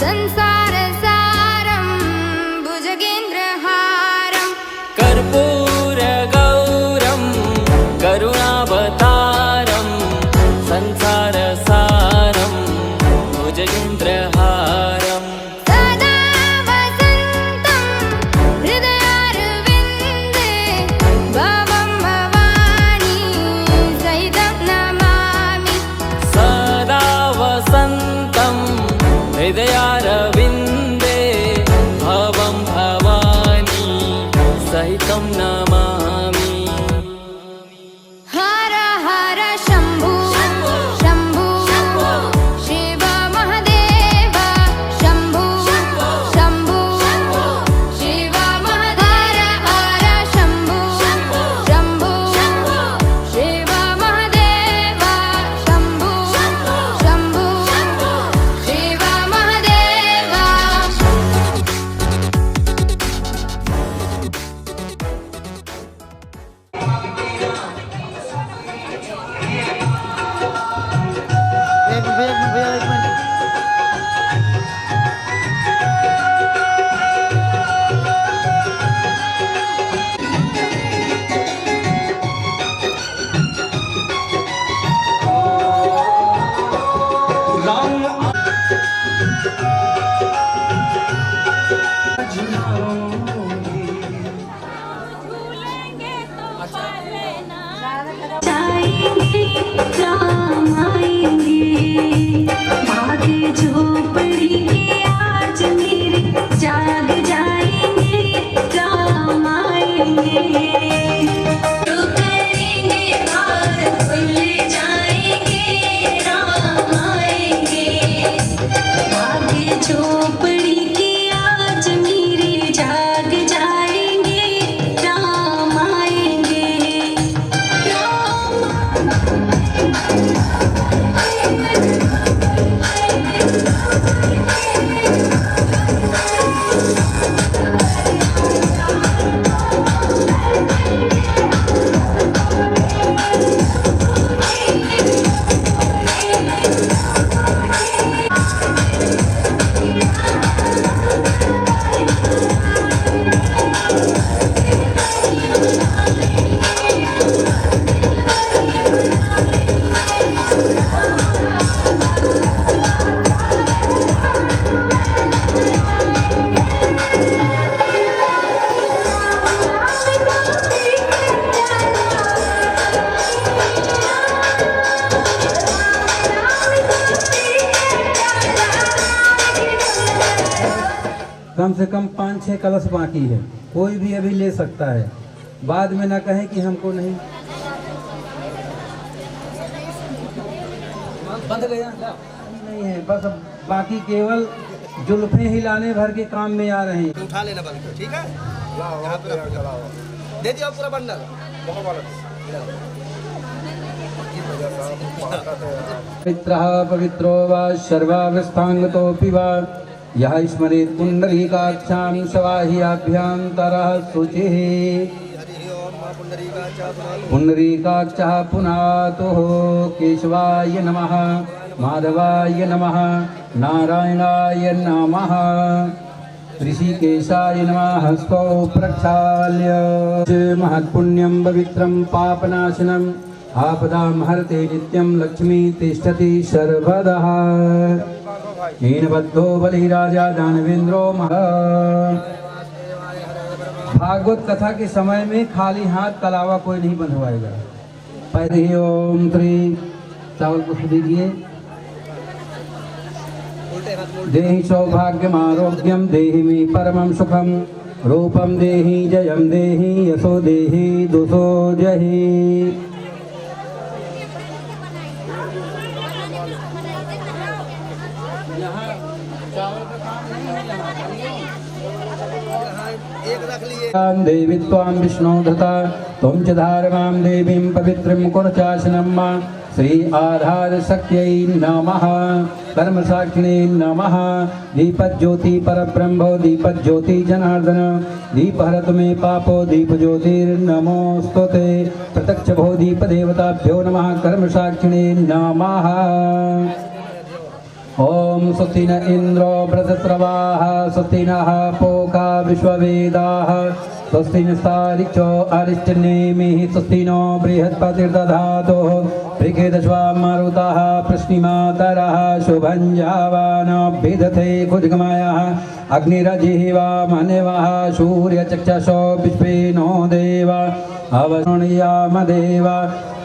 संसारसारं भुजगेन्द्रहारं कर्पूरगौरं करुणावतारं संसारसारं भुजगेन्द्रहारं सदा वसन्तं हृदयारविन्दे भवं भवानी सहितं नमामि सदा वसन्तं हृदयारविन्दे भवं भवानी सहितं नमामि हर हर शम्भो शम्भो शिव महदेव शम्भो शम्भो शिव महदेव हर शम्भो शम्भो शिव महदेव शम्भो शम्भो शिव महदेव राम आएंगे भागे झोपड़ी के आज मेरे जाग जाएंगे राम आएंगे तो करेंगे बार खुल जाएंगे राम आएंगे भागे झोपड़ी के आज मेरे जाग जाएंगे राम आएंगे कम से कम 5-6 कलश बाकी है, कोई भी अभी ले सकता है, बाद में ना कहें कि हमको नहीं बंद गया नहीं है। बस अब बाकी केवल जुल्फे हिलाने भर के काम में आ रहे हैं। उठा लेना बंद, ठीक है? यहाँ पे दे दिया पूरा बंडल। पवित्रः पवित्रो वा सर्वावस्थांगतोऽपि वा यः स्मरेत् पुण्डरीकाक्षां सवाह्याभ्यन्तरः शुचिः पुण्डरीकाक्षः पुनातुः केशवाय नमः माधवाय नमः नारायणाय नमः ऋषिकेशाय नमः हस्तौ प्रक्षाल्य महत्पुण्यं पवित्रं पापनाशनम् आपदां हरते नित्यं लक्ष्मी तिष्ठति सर्वदा येन बद्धो बलिराजा दानवेंद्रो भागवत कथा के समय में खाली हाथ कलावा कोई नहीं बंधवाएगा। पहले ओम श्री चावल पुष्प दीजिए। देहि सौभाग्यम आरोग्यम देहि मे परमं सुखम रूपम देहि जयम देहि यशो देहि दुसो जहि। देवी त्वां विष्णु धता त्वं च धारणां देवीं पवित्रं कुरचासनं मा श्री आधार शक्त्यै नमः कर्मसाक्षिणे नमः दीपज्योति परब्रह्मो दीपज्योति जनार्दन दीपहरत मे पापो दीपज्योतिर्नमोस्तुते प्रत्यक्ष भो दीपदेवताभ्यो नमः कर्मसाक्षिणे नमः। ॐ स्वस्ति न इन्द्रो बृहस्रवाः स्वस्ति नः पूषा विश्ववेदाः स्वस्ति नस्तारिक्षो अरिष्टनेमिः स्वस्ति नो बृहस्पतिर्दधातु ऋग्वेदश्वा मारुताः प्रश्निमातरः शुभं जावानभिदधे कुजगमयः अग्निरजिह्वा मन्यवः सूर्यचक्षुषो विश्वे नो देव अवशृणुयामदेव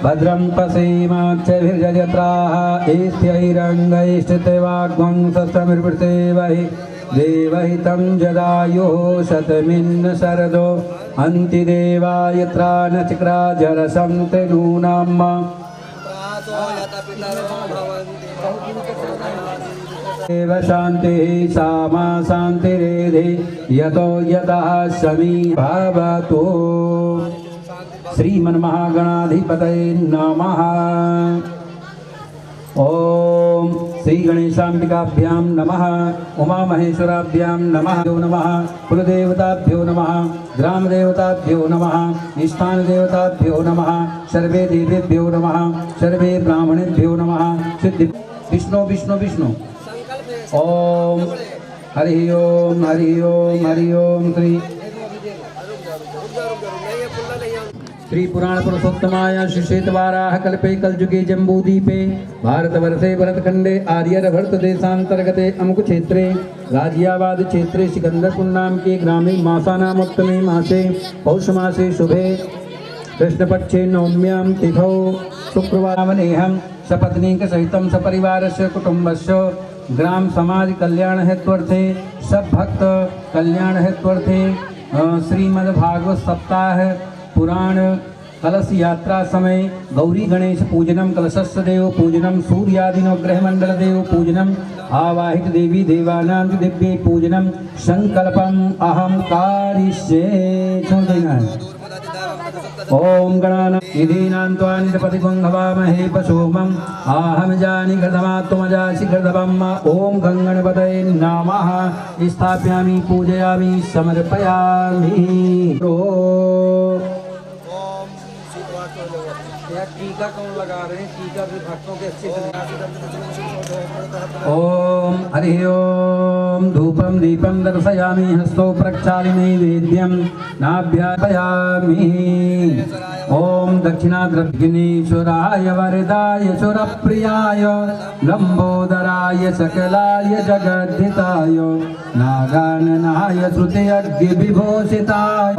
भद्रं पश्येमाक्षभिर्यजत्राः ऐस्त्यैरङ्गैष्ठितवाग्वं शस्त्रमिर्वृतेवहि देवहितं जदायुः शतमिन्न शरदो अन्तिदेवायत्रा न चिक्राजरसं तनूनाम् एव शान्तिः सामा शान्तिरेधि यतो यतः शमी भवतु। श्रीमन्महागणाधिपतये नमः। ओम श्री गणेशाम्बिकाभ्यां नमः। उमामहेश्वराभ्यां नमः। नमः कुलदेवताभ्यो नमः। ग्रामदेवताभ्यो नमः। स्थानदेवताभ्यो नमः। सर्वे देवेभ्यो नमः। सर्वे ब्राह्मणेभ्यो नमः। सिद्धि विष्णु विष्णु विष्णु। ओम हरि ओम हरि ओम हरि ओम। श्री पुराण पुरुषोत्तमाय श्रीश्वेतवाराह कल्पे कलयुगे जम्बूदीपे भारतवर्षे भरतखंडे आर्यर भरत देशांतर्गते अमुक क्षेत्रे गाजियाबाद क्षेत्रे सिकंदरपुर नाम के ग्रामे मासानामोत्तमे मासे पौष मासे शुभे कृष्णपक्षे नवम्यां तिथौ शुक्रवारवनेहं सपत्नीक सहितं सपरिवारस्य कुटुंबस्य ग्राम समाज कल्याण हेत्वर्थे सब भक्त कल्याण हेत्वर्थे श्रीमद्भागवत सप्ताह पुराण कलश यात्रा समय गौरी गणेश पूजनम कलशस्य देव पूजनम सूर्यादिनग्रह मंडल देव पूजनम आवाहित देवी देवानां दिव्य पूजनम संकल्पम अहम कारिष्ये। छोड़ देना है। ओम गणानां विधीनां निधपतिगुंभवामहे पशुमं आहम जानि घृतमात्मजासि घृतवम्। ओम गंगणपतये नमः। स्थापयामि पूजयामि समर्पयामि। टीका कौन लगा रहे हैं? टीका भी भक्तों के अच्छे से। ओम हरि ओम धूपम दीपम दर्शयामि हस्तो प्रक्षालि नैवेद्यं नाभ्यापयामि। ओम दक्षिणाग्रविघ्नेश्वराय वरदाय सुरप्रियाय लंबोदराय सकलाय जगद्धिताय नागाननाय श्रुतयज्ञ विभूषिताय।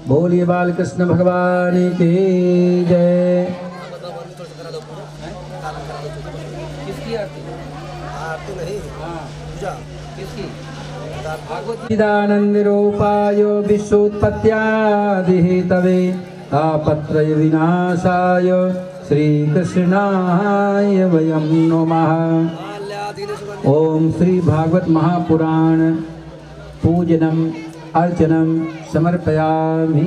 बोलिए बालकृष्ण भगवान की जय। चिदानंद रूपाय विश्वोत्पत्त्यादिहेतवे तापत्रय विनाशाय श्री कृष्णाय वयं नमः। ओम श्री भागवत महापुराण पूजनम अर्चनम समर्पयामि।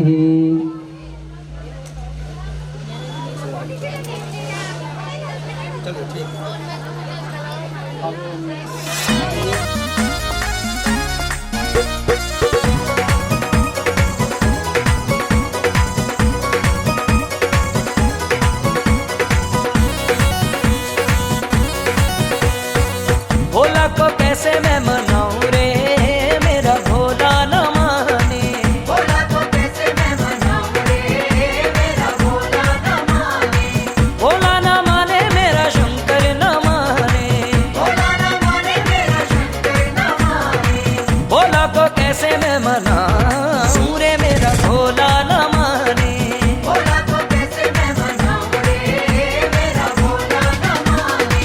भोला को कैसे मैं मनाऊं रे मेरा भोला न माने। भोला को कैसे मैं मनाऊं रे मेरा भोला न माने। भोला न माने मेरा शंकर न माने। भोला न माने मेरा शंकर न माने। भोला को कैसे मैं मनाऊं रे मेरा भोला न माने। भोला को कैसे मैं मनाऊं रे मेरा भोला न माने।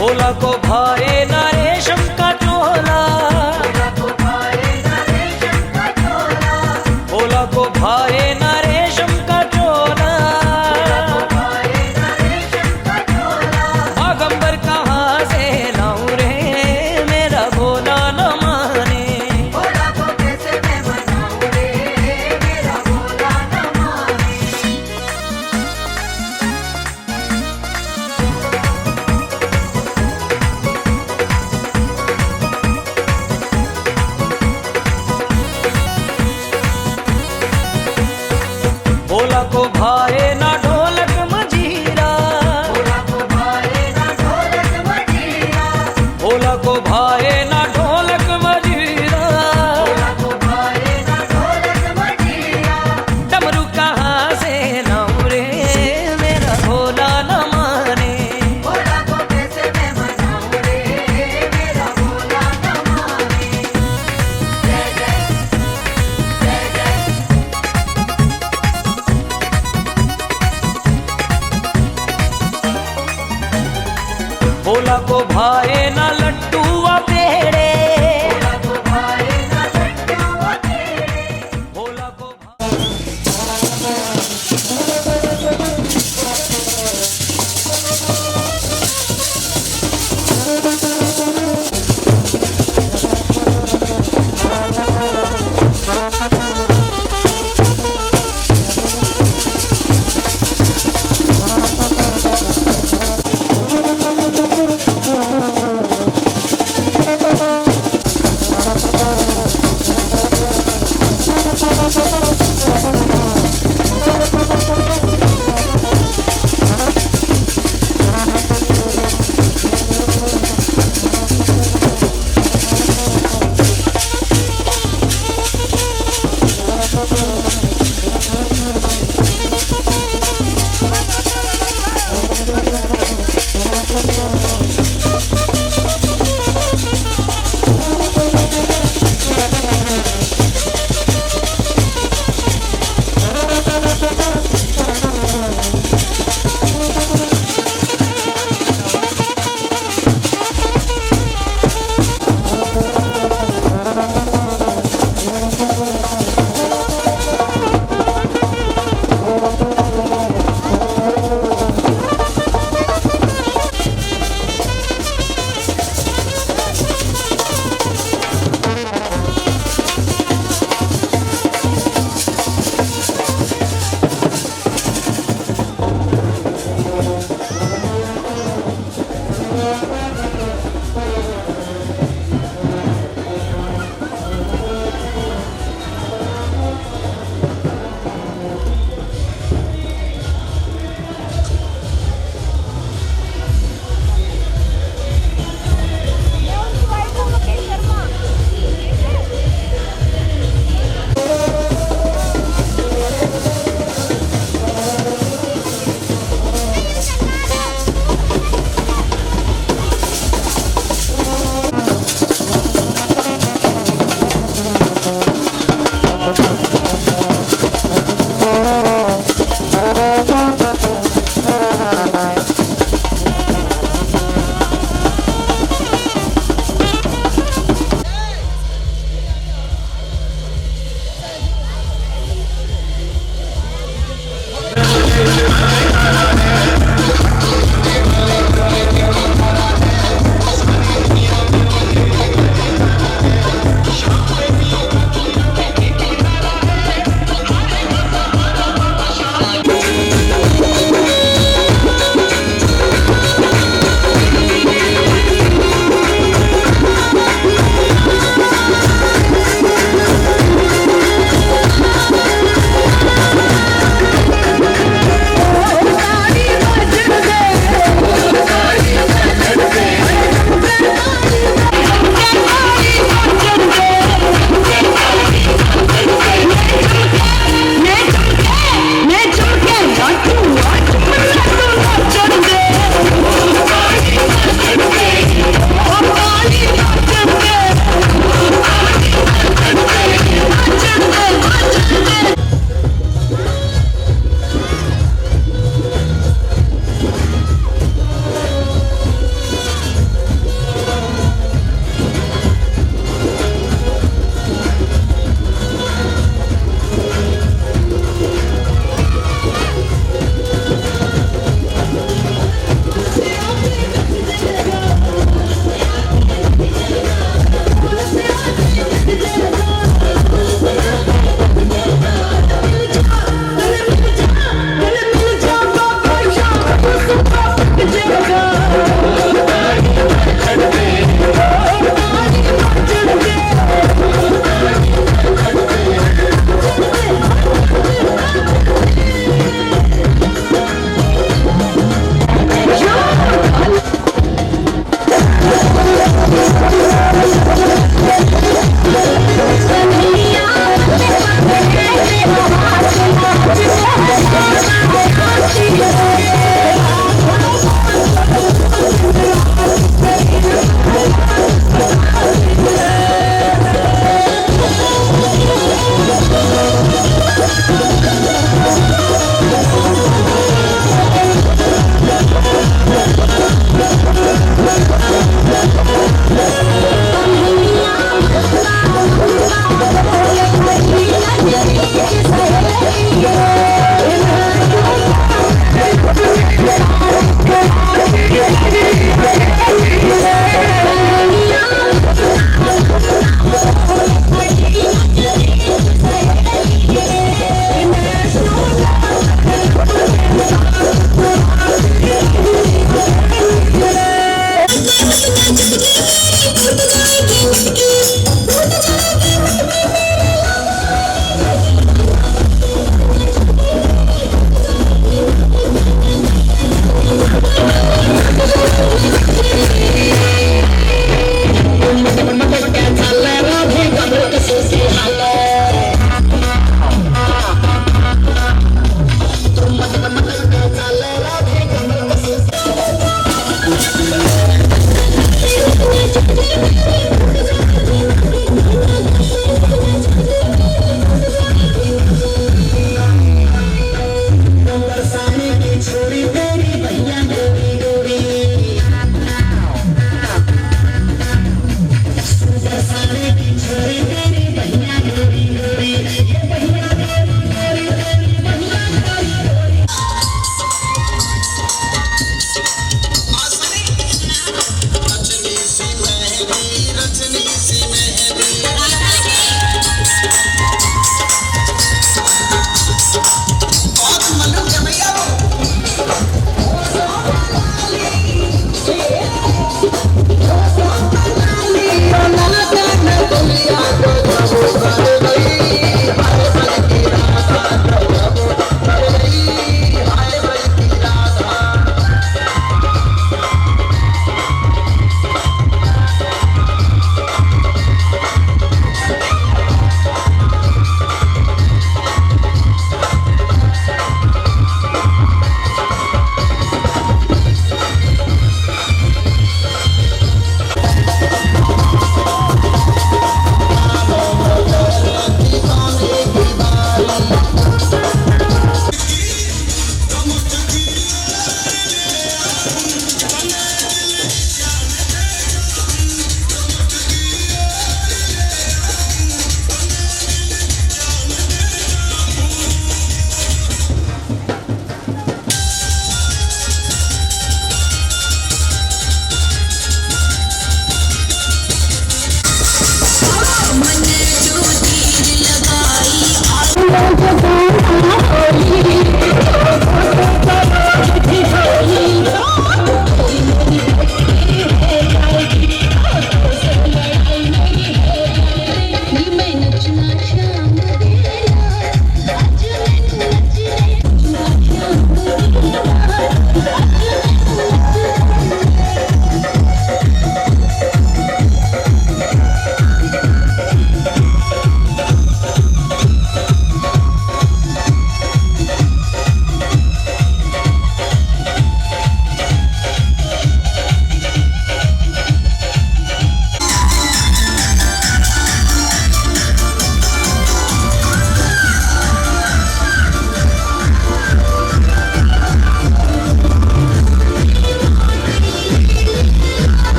भोला को भाए ना रेशम का चोला। भोला को भाए ना रेशम का चोला। भोला को भाए ना रेशम का चोला। बागंबर कहाँ से लाऊं रे मेरा भोला न माने। भोला को कैसे मैं मनाऊं रे मेरा भोला न माने। भोला को भाए ना ढोलक मजीरा, भोला को भाए ना ढोलक मजीरा, भोला को भाए ना ढोलक मजीरा, भोला को भाए ना ढोलक मजीरा। डमरू कहाँ से लाऊं रे मेरा भोला न माने, भोला को कैसे मैं मनाऊं रे मेरा भोला न माने। जय जय जय जय। भोला को भाए ना लड्डू व पेड़े, भोला को भाए ना लड्डू व पेड़े, भोला को Thank you.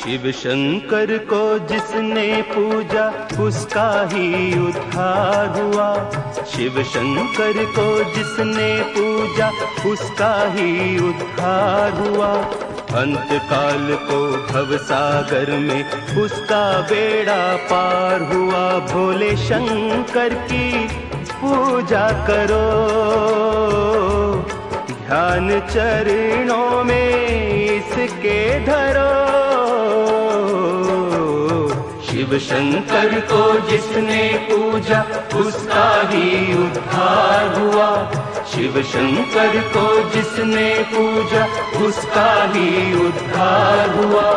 शिव शंकर को जिसने पूजा उसका ही उद्धार हुआ। शिव शंकर को जिसने पूजा उसका ही उद्धार हुआ। अंत काल को भव सागर में उसका बेड़ा पार हुआ। भोले शंकर की पूजा करो, ध्यान चरणों में इसके धरो। शिव शंकर को जिसने पूजा उसका ही उद्धार हुआ। शिव शंकर को जिसने पूजा उसका ही उद्धार हुआ।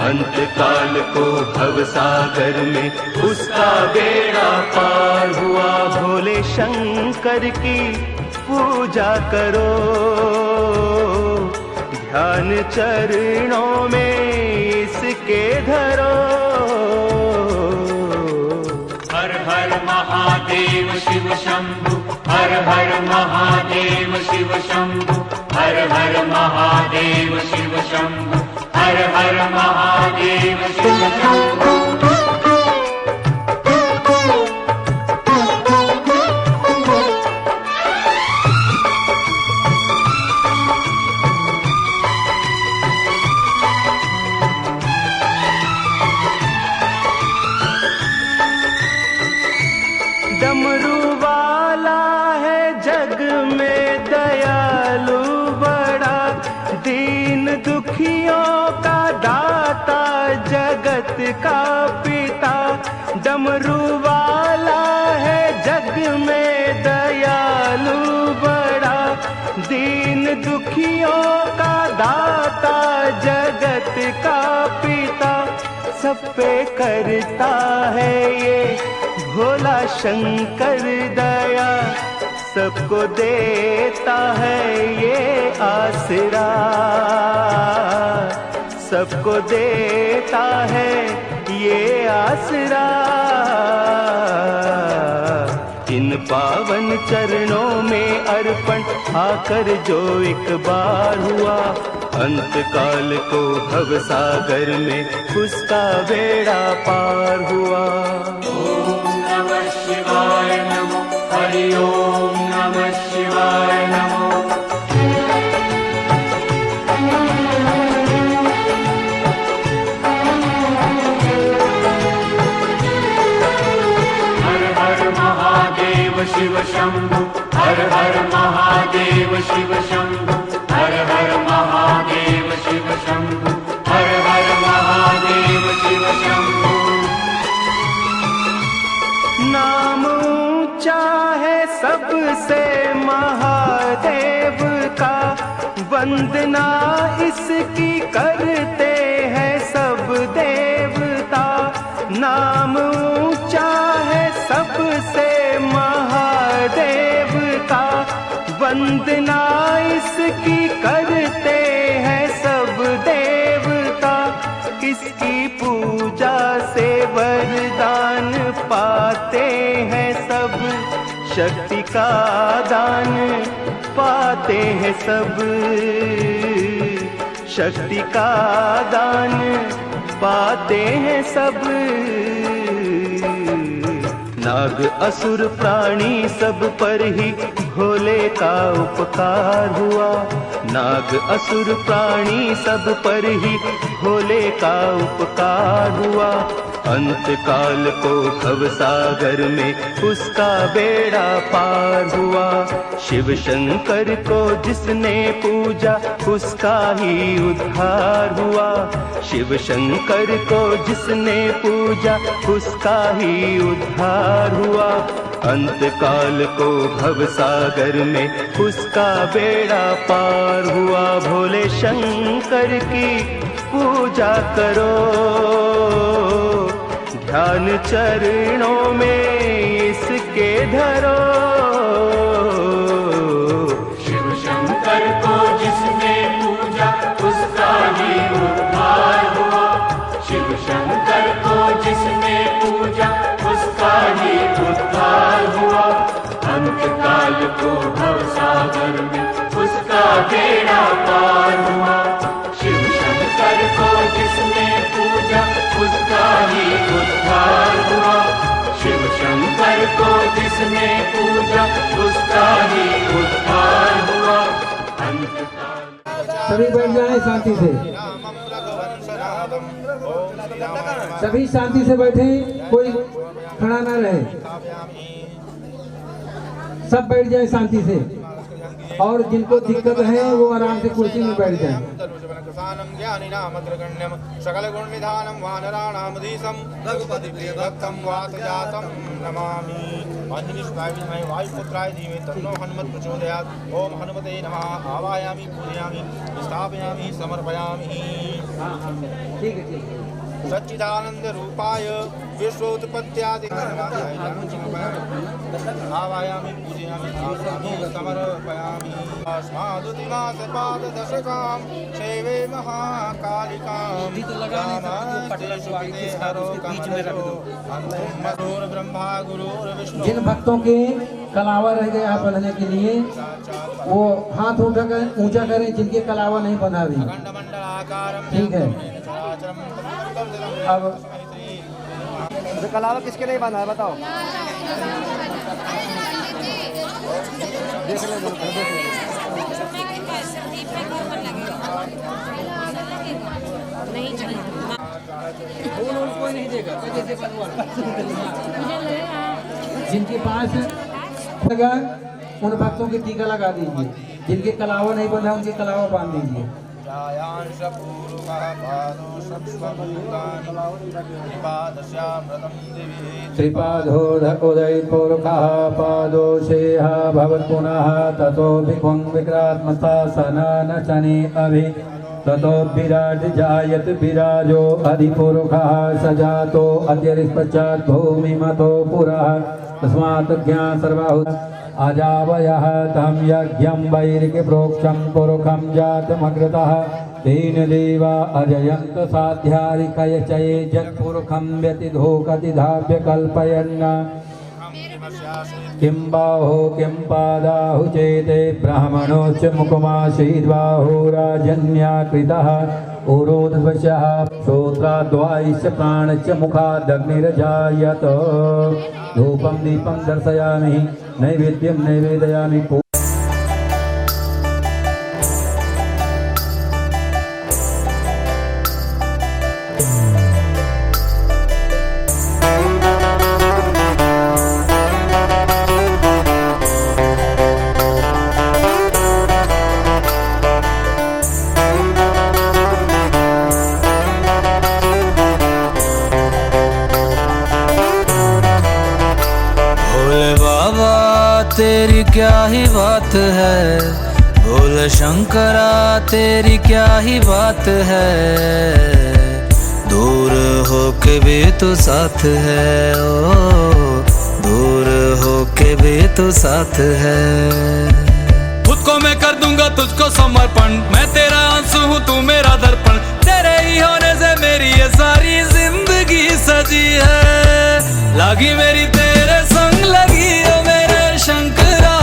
अंत काल को भव सागर में उसका बेड़ा पार हुआ। भोले शंकर की पूजा करो, ध्यान चरणों में इसके धरो। हर हर महादेव शिव शंभु, हर हर महादेव शिव शंभु, हर हर महादेव शिव शंभु, हर हर महादेव शिव शंभु। डमरू वाला है जग में दयालु बड़ा, दीन दुखियों का दाता जगत का पिता। डमरू वाला है जग में दयालु बड़ा, दीन दुखियों का दाता जगत का पिता। सब पे करता है ये भोला शंकर दया, सबको देता है ये आसरा, सबको देता है ये आसरा। इन पावन चरणों में अर्पण आकर जो एक बार हुआ। अंत काल को भव सागर में उसका बेड़ा पार हुआ। नमः शिवाय नमो, हरि ओम नमः शिवाय नमो। हर हर महादेव शिव शंभु, हर हर महादेव शिव शंभु, हर हर महादेव शिव शंभु, हर हर महादेव शिव शंभु। नाम ऊंचा है सबसे महादेव का, वंदना इसकी करते हैं सब देवता। नाम ऊंचा है सबसे महादेव का, वंदना इसकी करते हैं सब देवता। इसकी पूजा से वरदान पाते हैं सब, शक्ति का दान पाते हैं सब, शक्ति का दान पाते हैं सब। नाग असुर प्राणी सब पर ही भोले का उपकार हुआ। नाग असुर प्राणी सब पर ही भोले का उपकार हुआ। अंत काल को भव सागर में उसका बेड़ा पार हुआ। शिव शंकर को जिसने पूजा उसका ही उद्धार हुआ। शिव शंकर को जिसने पूजा उसका ही उद्धार हुआ। अंत काल को भव सागर में उसका बेड़ा पार हुआ। भोले शंकर की पूजा करो, ध्यान चरणों में इसके धरो। शिव शंकर को जिसने पूजा उसका ही उद्धार हुआ। शिव शंकर को जिसने पूजा उसका ही उद्धार हुआ। अंत काल को भव सागर में उसका बेड़ा पार हुआ। शिव शंकर को जिसने पूजा सभी बैठ जाएं शांति से, सभी शांति से बैठे, कोई खड़ा ना रहे, सब बैठ जाए शांति से। और जिनको दिक्कत है वो आराम से कुर्सी में बैठ जाए। सकल गुण निधानम वानराणामधीशम रघुपति प्रिय भक्तम वातजातम नमामि। अंजनी सुताय विद्महे वायुपुत्राय धीमहि तन्नो हनुमत् प्रचोदयात्। ओम हनुमते नमः। आवाहयामि पूजयामि स्थापयामि समर्पयामि। ठीक है, ठीक है। सच्चिदानंद रूपाय विश्वोत्पत्त्यादि आवाहयामि पूजयामि समर्पयामि। अस्मादुतिमासपाद दशकां सेवे महाकालिकां ब्रह्मा गुरुर्विष्णु। जिन भक्तों के कलावा रह गए आप बंधने के लिए वो हाथ ऊंचा करें, जिनके कलावा नहीं बंधा भी। ठीक है। अब कलावा किसके लिए बंधा है बताओ। देख ले कोई नहीं देगा, जिनके पास लगा उन भक्तों के टीका लगा दीजिए, जिनके कलावा नहीं बंधा उनके कलावा बांध दीजिए। त्रिपादोदय पूर्वकः पादोषेह भवत् पुनः ततो भिक्खुं विक्रात्मस्तासनान शनि अभि ततो विराट जायत विराजो अधिपूर्वकः सजातो अद्यरिष्पश्चात् भूमिमतो पुरः तस्मात् ज्ञान सर्वाहु अजावयः तं यज्ञं वैरिक प्रोक्षं पुरुखं जातमग्रतः तेन देवा अजयन्त साध्यारिकयचये जत्पुरुखं व्यतिधोकतिधाभ्य कल्पयन् किं बाहो किं पादाहु चेते ब्राह्मणोश्च मुखमासीद्बाहुराजन्याकृतः उरोध्वशः श्रोत्राद्वायश्च प्राणश्च मुखादग्निरजायत। धूपं दीपं दर्शयामि नैवेद्यं नैवेदयामि। तेरी क्या ही बात है, बोल शंकरा तेरी क्या ही बात है। दूर हो के भी तू साथ है, ओ दूर हो के भी तू साथ है। खुद को मैं कर दूंगा तुझको समर्पण, मैं तेरा आंसू हूँ तू मेरा दर्पण। तेरे ही होने से मेरी ये सारी जिंदगी सजी है। लागी मेरी तेरे संग लगी ओ मेरे शंकरा,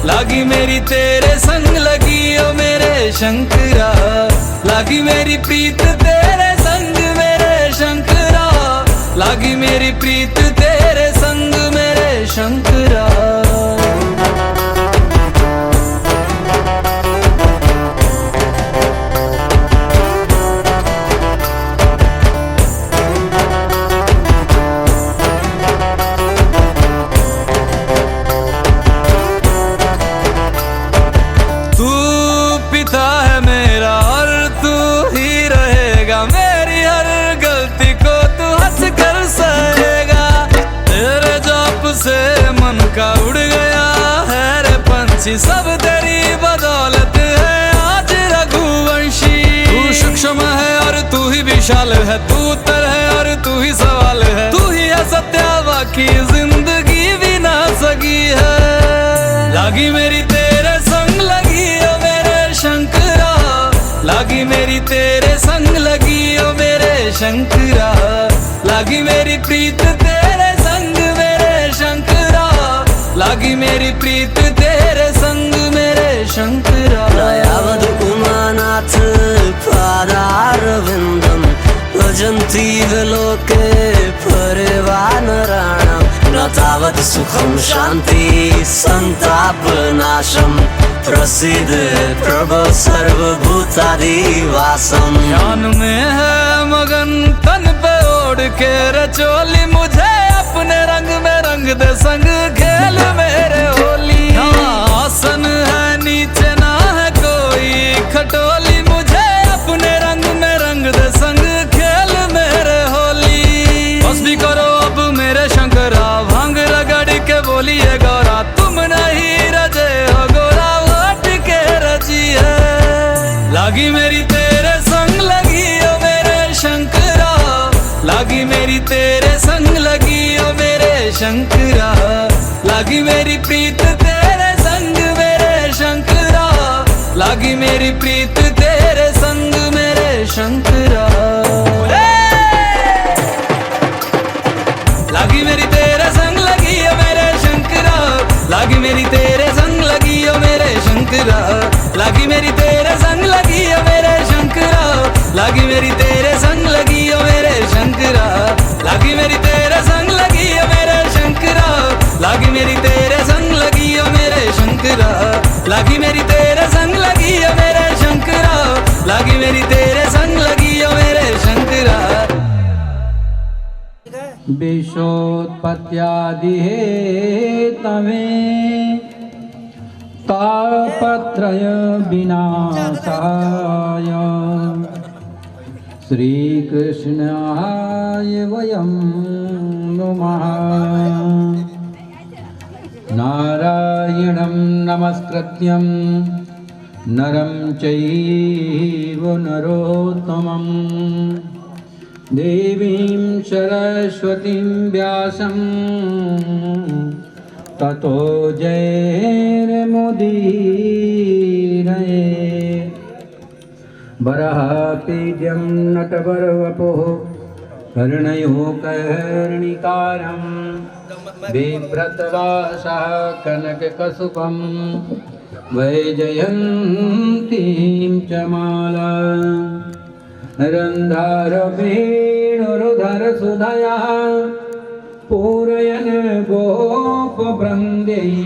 लागी मेरी तेरे संग लगी ओ मेरे शंकरा। लागी मेरी प्रीत तेरे संग मेरे शंकरा, लागी मेरी प्रीत तेरे संग मेरे शंकरा। सब तेरी बदौलत है आज रघुवंशी। तू सूक्ष्म है और तू ही विशाल है, तू उत्तर है और तू ही सवाल है। तू ही है सत्या बाकी जिंदगी भी ना सकी है। लागी मेरी तेरे संग लगी ओ मेरे शंकरा, लागी मेरी तेरे संग लगी ओ मेरे शंकरा। लागी मेरी प्रीत तेरे संग मेरे शंकरा, लागी मेरी प्रीत तेरे संग मेरे शंकरा। नयावद् उमानाथ पादारविन्दं भजन्ति लोके परिवानराणां न तावत् सुखं शान्ति सन्तापनाशं प्रसीद प्रभो सर्वभूतादिवासम। ध्यान में है मगन तन पे ओढ़ के रचोली, मुझे अपने रंग में रंग दे संग खेल मेरे होली। आसन है नीचे ना है कोई खटोली, मुझे अपने रंग में रंग दे संग खेल मेरे होली। बस भी करो अब मेरे शंकरा, भांग रगड़ के बोलिए गौरा, तुम नहीं रजे हो गोरा लौट के रजी है। लागी मेरी तेरे संग लगी ओ मेरे शंकरा, लागी मेरी तेरे संग लगी ओ मेरे शंकरा, लागी मेरी प्रीत तेरे संग मेरे शंकरा, लागी मेरी प्रीत तेरे संग मेरे शंकरा। लागी मेरी तेरे संग लगी ओ मेरे शंकरा, लागी मेरी तेरे संग लगी ओ मेरे शंकरा, लागी मेरी तेरे संग लगी ओ मेरे शंकरा, लागी मेरी तेरे संग लगी ओ मेरे शंकरा, लागी मेरी तेरे संग लगी ओ मेरे शंकरा, लागी मेरी तेरे संग लगी ओ मेरे शंकरा, लागी मेरी तेरे संग लगी ओ मेरे शंकरा, लागी मेरी तेरे संग लगी ओ मेरे शंकरा। विश्वोत्पत्त्यादि हेतवे तापत्रय विनाशाय श्रीकृष्णाय वयं नुमः। नारायणं नमस्कृत्यं नरं चैव नरोत्तमं, देवीं सरस्वतीं व्यासं ततो जयमुदीरये। वराहपीड्यं नटवरवपुः कर्णयो कर्णिकारं, बिभ्रतवासः कनककसुपं वैजयन्तीं च माला। रन्ध्रवेणुरुधरसुधया पूरयन् गोपवृन्दैः,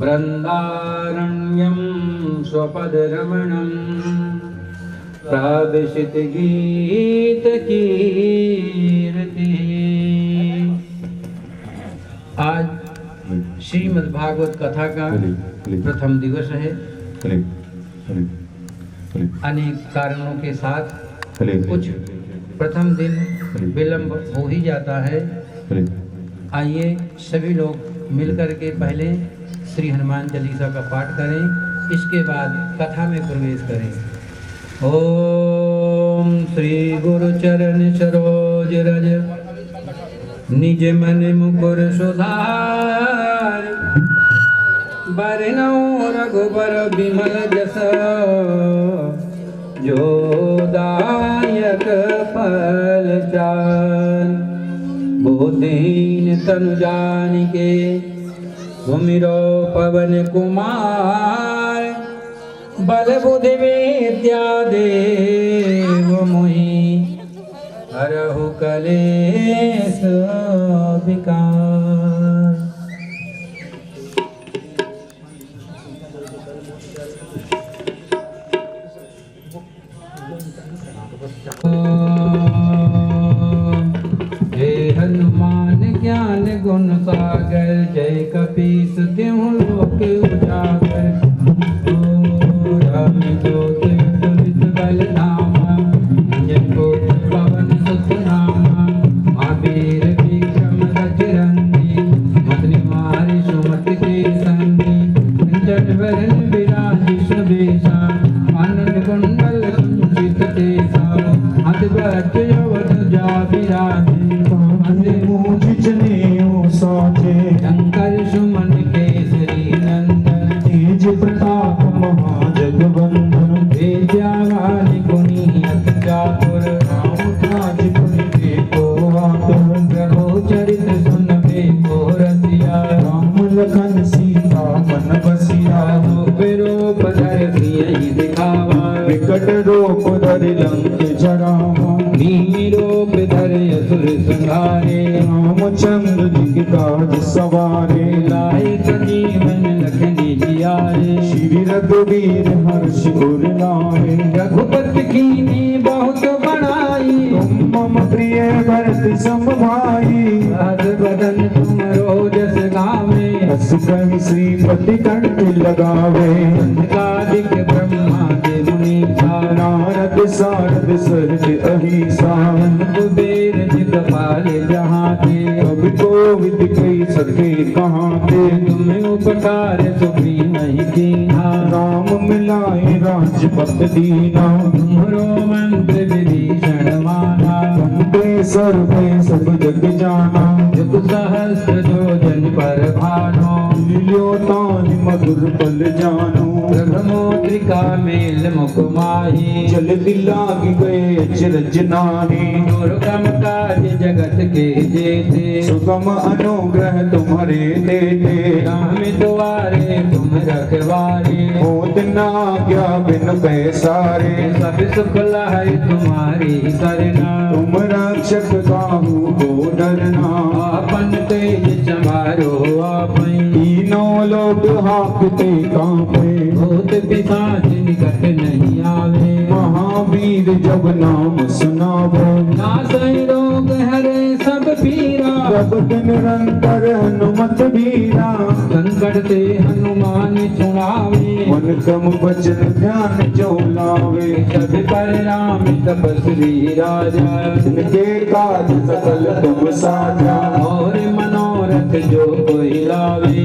वृन्दारण्यं स्वपदरमणं प्राविशति गीतकीर्तिः। आज श्रीमद् भागवत कथा का प्रथम दिवस है। अनेक कारणों के साथ कुछ प्रथम दिन विलंब हो ही जाता है। आइए सभी लोग मिलकर के पहले श्री हनुमान चालीसा का पाठ करें, इसके बाद कथा में प्रवेश करें। ओम श्री गुरु चरण सरोज रज निज मन मुकुर सुधार, बरनौ रघुबर विमल जस जो दायक फल चार। बोधीन तनु जानिके सुमिरो पवन कुमार, बल बुद्धि विद्या देव मोहि हरहु कलेश विकार। जय हनुमान ज्ञान गुण सागर, जय कपीस तिहुँ लोक उजागर। राम ज्योति तुलित बल धामा, जय पुत्र पवन सुत नामा। महावीर विक्रम बजरंगी, मदनि मारी सुमति के संगी। जट वरन विराजी सुबेसा, आनंद कुंडल कुंचित केसा। हाथ वज्र ध्वजा विराजे, शंकर सुमन केसरी नंदन। तेज प्रताप महाजगवंदन, विद्यावान गुणियत चातुर। राम काज पुनि को आतुर, प्रभु चरित सुनबे को रसिया। राम लखन सीता मन बसिया, रूप धरि सियहि दिखावा। विकट रूप धरि लंक जरावा, नीमि रूप धरि असुर संहारे। रामचंद्र जी के काज सवारे, लाए सजीवन लखन जियारे। रघुवीर हर्ष उर लाए। रघुपति कीनी बहुत बड़ाई, तुम मम प्रिय भरत सम भाई। हर बदन तुम रोजस गावे, हस कहि श्रीपति कंठ लगावे। संकादिक ब्रह्मादि मुनीसा, नारद सारद सहज अहिसा। कुबेर दिगपाल जहाँ ते, कवि कोविद कई सके कहाँ ते। तुम्हें उपकार सुप्रीम ही कीन्हा, राम मिलाए राजपत दीना। तुम्हरो मंत्र विभीषण माना, वंदे सर्वे सब जग जाना। जुग सहस्र योजन पर भानो, लियो ताहि मधुर पल जानो। ब्रह्मोत्रिका मेल मुख माही, जल दिलाग गए अचरज नाहि। दुर्गम काज जगत के जेते, सुगम अनुग्रह तुम्हारे देते। राम द्वारे तुम रखवारे, होत न आज्ञा बिन पैसारे। सब सुख लहै तुम्हारी करना, तुम रक्षक काहू को डरना। आपन तेज समारो आपै, तीनों लोग हाकते कांपे। भूत पिशाच निकट नहीं आवे, महावीर जब नाम सुनावो। नासै रोग हरे सब पीरा, जब निरंतर हनुमत बीरा। संकट ते हनुमान छुड़ावे, मन क्रम वचन ध्यान जो लावे। सब पर राम तपस्वी राजा, इनके काज सकल तुम साजा। और मनोरथ जो कोई लावे,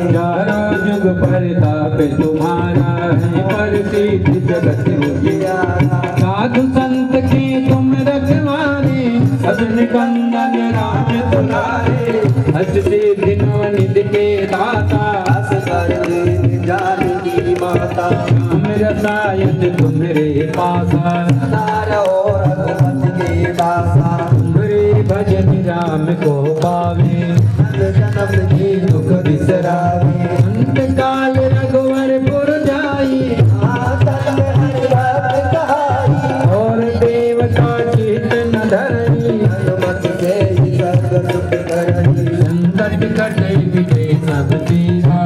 चारों जुग परताप तुम्हारा है, प्रसिद्ध जगत उजियारा। साधु संत के तुम रखवारे, सदन कंदन राज दुलारे। हंसते दिनों निध के दाता, जानकी माता। राम रसायन तुम्हारे पासा, तुम्हारे भजन राम को पावे। जन्म की दुख बिसरावे, अंत काल रघुवरपुर जाई। और देवता चित न धरई, संकट कटे मिटे सब पीरा।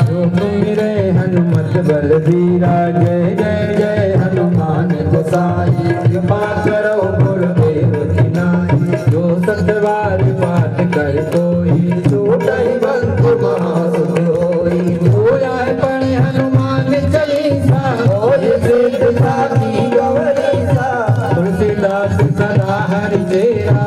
जो मेरे हनुमत बलबीरा, जय जय जय हनुमान गोसाई। कृपा करो गुरुदेव की नाई, जो सतवार पाठ कर कोई। छोटाई बंधु महासुख होई, होया पढ़े हनुमान चालीसा। और सिद्ध साथी गौरीसा, तुलसीदास सदा हरि तेरा।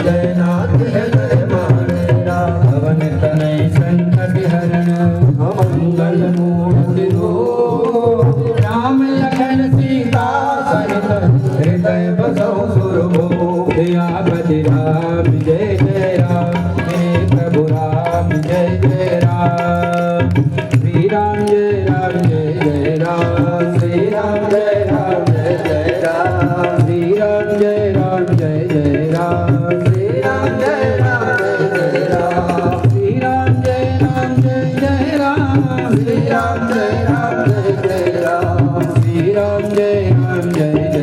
जय नाथ हृदय मानेरा, पवन तनय संकट हरण। मंगल मूर्ति रूप, राम लखन सीता सहित। हृदय बसौ सुरभूप, सियापति राम जय जय राम। हे प्रभु राम जय जय राम। श्री राम जय राम जय जय राम। श्री राम जय राम जय जय राम। श्री राम जय राम जय जय राम। श्री राम जय राम जय जय राम। श्री राम जय राम जय जय राम। श्री राम जय राम जय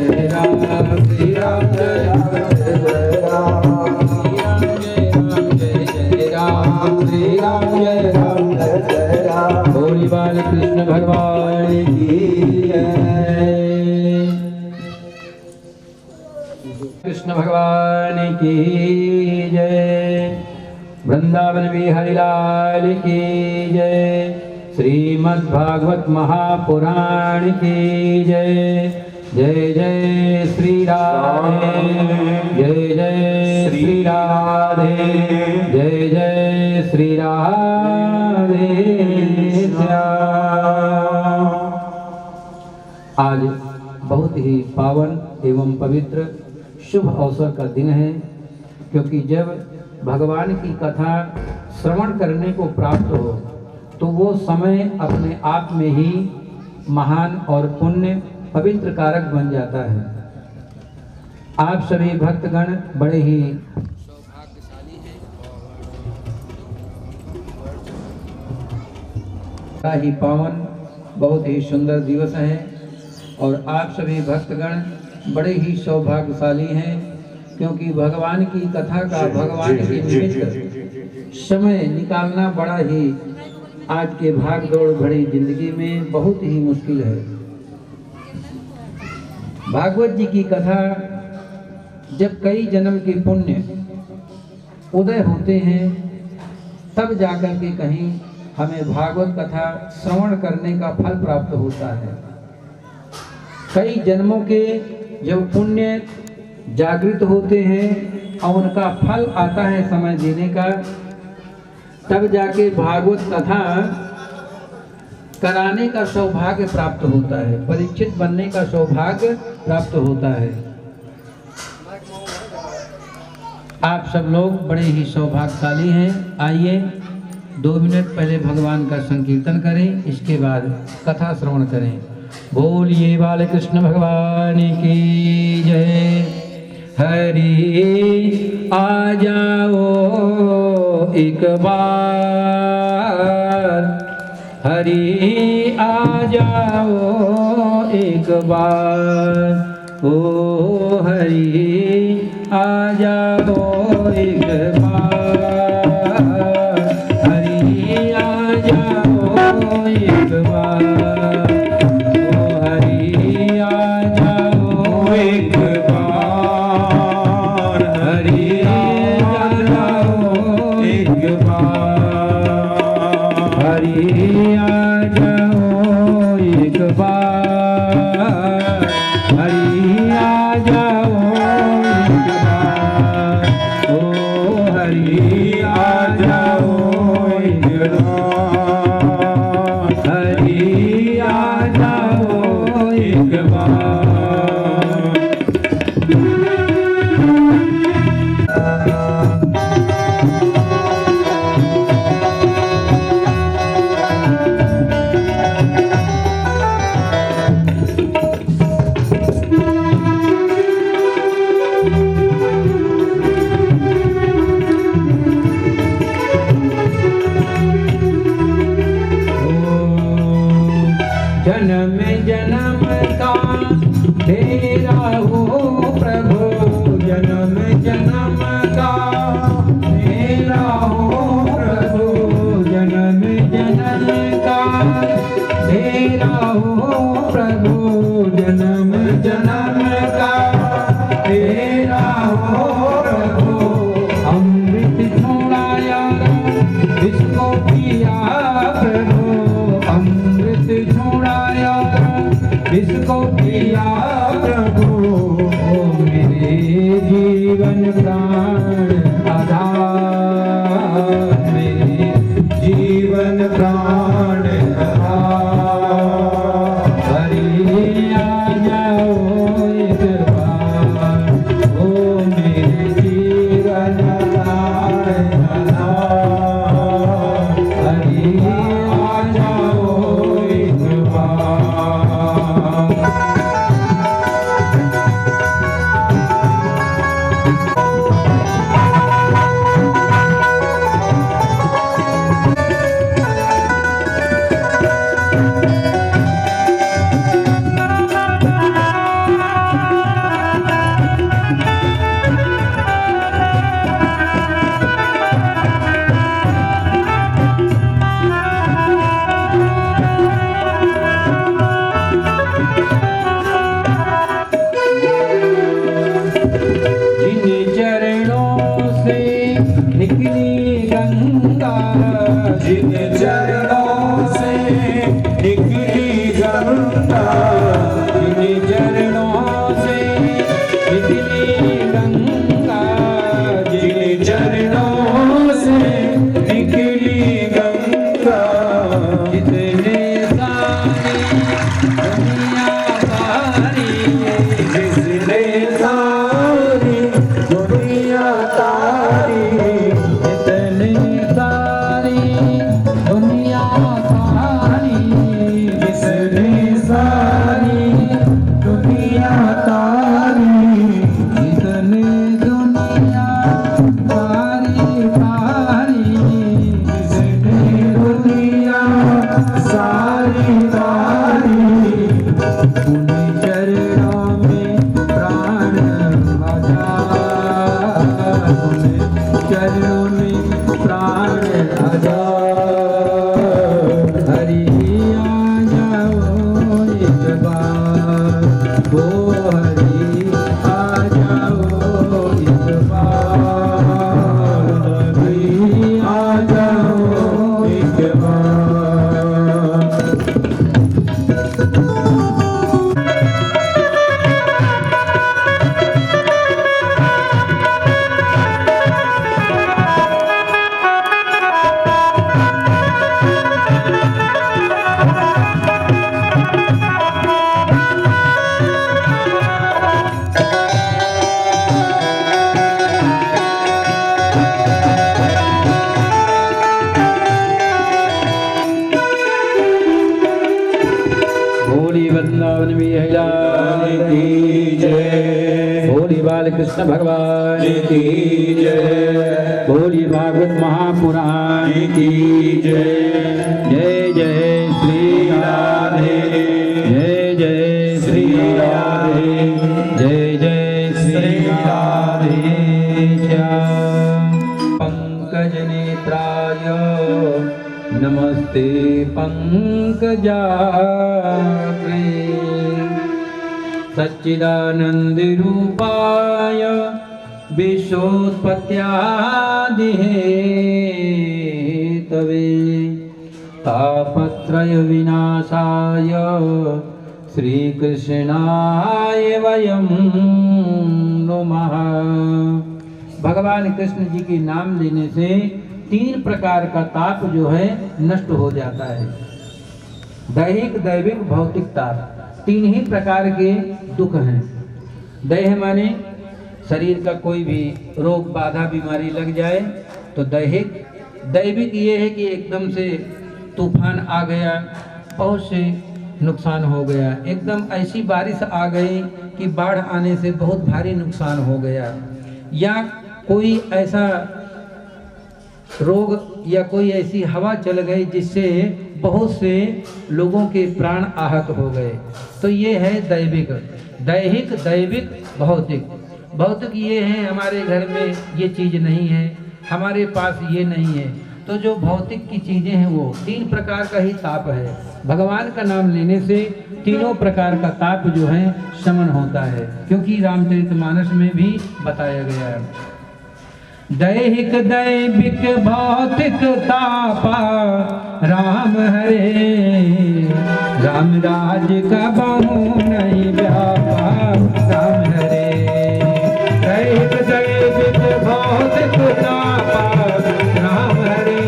जय राम। श्री राम जय राम जय जय राम। श्री राम जय राम जय जय राम। श्री राम जय राम जय जय राम। बोली बाल कृष्ण भगवान की जय। कृष्ण भगवान की जय। वृंदावन बिहारी लाल की जय। श्रीमद् भागवत महापुराण की जय। जय जय श्री राधे। जय जय श्री राधे। जय जय श्री राधे श्याम। आज बहुत ही पावन एवं पवित्र शुभ अवसर का दिन है, क्योंकि जब भगवान की कथा श्रवण करने को प्राप्त हो तो वो समय अपने आप में ही महान और पुण्य पवित्र कारक बन जाता है। आप सभी भक्तगण बड़े ही सौभाग्यशाली हैं। ही पावन बहुत ही सुंदर दिवस है और आप सभी भक्तगण बड़े ही सौभाग्यशाली हैं, क्योंकि भगवान की कथा का भगवान के निमित्त समय निकालना बड़ा ही आज के भाग दौड़ भरी जिंदगी में बहुत ही मुश्किल है। भागवत जी की कथा जब कई जन्म के पुण्य उदय होते हैं तब जाकर के कहीं हमें भागवत कथा श्रवण करने का फल प्राप्त होता है। कई जन्मों के जब पुण्य जागृत होते हैं और उनका फल आता है समय देने का, तब जाके भागवत कथा कराने का सौभाग्य प्राप्त होता है, परीक्षित बनने का सौभाग्य प्राप्त होता है। आप सब लोग बड़े ही सौभाग्यशाली हैं। आइए 2 मिनट पहले भगवान का संकीर्तन करें, इसके बाद कथा श्रवण करें। बोलिए बालकृष्ण भगवान की जय। हरि आ जाओ एक बार, हरि आ जाओ एक बार, ओ हरि आ जाओ एक बार, हरि आ जाओ एक बार, ओ हरि आ जाओ एक बार, हरि आ जाओ एक बार, हरि आ जाओ एक बार, हरि आ जाओ एक बार, ओ हरि आ जाओ एक बार, हरि आ जाओ एक बार। जन्म जन्म का तेरा हो प्रभु, जन्म जन्म का तेरा हो प्रभु, जन्म जन्म का तेरा हो प्रभु, जन्म जन्म का तेरा हो प्रभु। अमृत छोड़ाया इसको पिया प्रभु, अमृत छोड़ाया इसको पिया प्रभु, ओ मेरे जीवन प्राण आधार, मेरे जीवन प्राण आधार, हरि आ जाओ एक बार, ओ मेरे जीवन प्राण आधार, हरि आ जाओ एक बार। जिन चरणों से निकली गंगा, जिन चरणों से निकली गंगा, जिन चरणों से निकली गंगा, जिन चरणों से निकली गंगा, जितने सारी दुनिया तारी, जितने सारी दुनिया तारी, इतनी सारी दुनिया वृंदावन बिहारी की जय। बोली बाल कृष्ण भगवान की जय। बोली भागवत महापुराण की जय। जय जय श्री राधे, जय जय श्री राधे, जय जय श्री राधे। पंकज नेत्राय नमस्ते पंकजाग्रे, सच्चिदानंद रूपाय विश्वोत्पत्त्यादिहेतवे, तापत्रय विनाशाय श्रीकृष्णाय वयं नमः। भगवान कृष्ण जी के नाम लेने से 3 प्रकार का ताप जो है नष्ट हो जाता है। दैहिक, दैविक, भौतिक ताप 3 ही प्रकार के दुख हैं। दैह माने शरीर का कोई भी रोग बाधा बीमारी लग जाए तो दैहिक। दैविक ये है कि एकदम से तूफान आ गया, बहुत से नुकसान हो गया, एकदम ऐसी बारिश आ गई कि बाढ़ आने से बहुत भारी नुकसान हो गया, या कोई ऐसा रोग या कोई ऐसी हवा चल गई जिससे बहुत से लोगों के प्राण आहत हो गए। तो ये है दैविक। दैहिक, दैविक, भौतिक। भौतिक ये है हमारे घर में ये चीज़ नहीं है, हमारे पास ये नहीं है। तो जो भौतिक की चीज़ें हैं वो 3 प्रकार का ही ताप है। भगवान का नाम लेने से तीनों प्रकार का ताप जो है शमन होता है, क्योंकि रामचरितमानस में भी बताया गया है। दैहिक, दैविक, भौतिक तापा राम हरे, राम राज का बहु नहीं व्यापा राम हरे। दैहिक, दैविक, भौतिक तापा राम हरे,